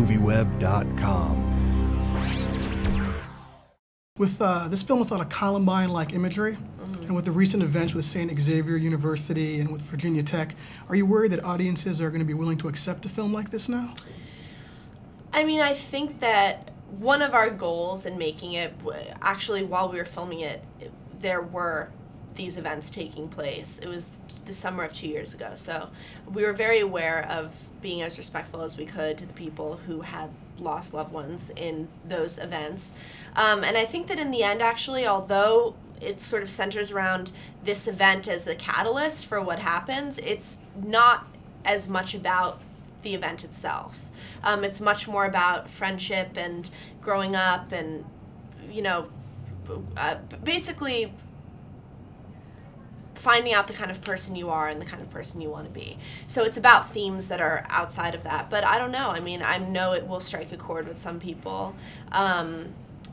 MovieWeb.com. With this film with a lot of Columbine-like imagery, and with the recent events with St. Xavier University and with Virginia Tech, are you worried that audiences are going to be willing to accept a film like this now? I mean, I think that one of our goals in making it, actually while we were filming it, there were these events taking place. It was the summer of 2 years ago, so we were very aware of being as respectful as we could to the people who had lost loved ones in those events. And I think that in the end, actually, although it sort of centers around this event as a catalyst for what happens, it's not as much about the event itself. It's much more about friendship and growing up and, you know, basically finding out the kind of person you are and the kind of person you want to be. So it's about themes that are outside of that. But I don't know. I mean, I know it will strike a chord with some people.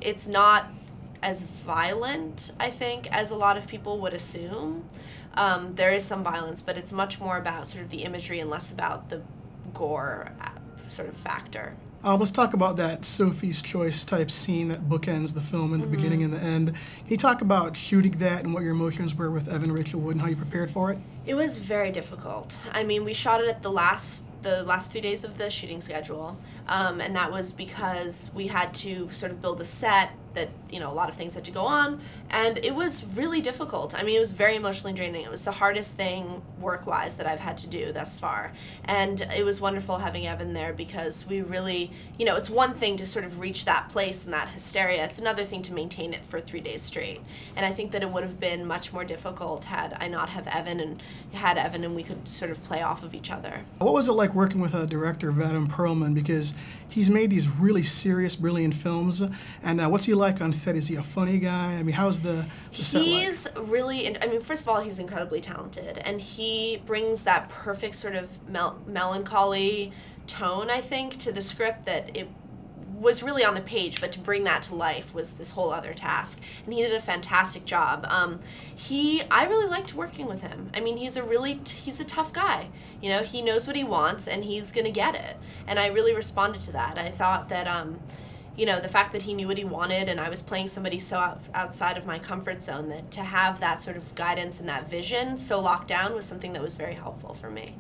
It's not as violent, I think, as a lot of people would assume. There is some violence, but it's much more about sort of the imagery and less about the gore sort of factor. Let's talk about that Sophie's Choice type scene that bookends the film in the beginning and the end. Can you talk about shooting that and what your emotions were with Evan Rachel Wood and how you prepared for it? It was very difficult. I mean, we shot it at the last 3 days of the shooting schedule, and that was because we had to sort of build a set that, you know, a lot of things had to go on, and it was really difficult. I mean, it was very emotionally draining. It was the hardest thing work-wise that I've had to do thus far, and it was wonderful having Evan there because we really, you know, it's one thing to sort of reach that place and that hysteria. It's another thing to maintain it for 3 days straight, and I think that it would have been much more difficult had I not have Evan and we could sort of play off of each other. What was it like working with director Vadim Perlman, because he's made these really serious, brilliant films, and what's he like on set? Is he a funny guy? I mean, how's the set like? He's really, I mean, first of all, he's incredibly talented, and he brings that perfect sort of melancholy tone, I think, to the script that it was really on the page, but to bring that to life was this whole other task, and he did a fantastic job. I really liked working with him. I mean, he's a tough guy. You know, he knows what he wants, and he's gonna get it, and I really responded to that. I thought that, you know, the fact that he knew what he wanted, and I was playing somebody so outside of my comfort zone, that to have that sort of guidance and that vision so locked down was something that was very helpful for me.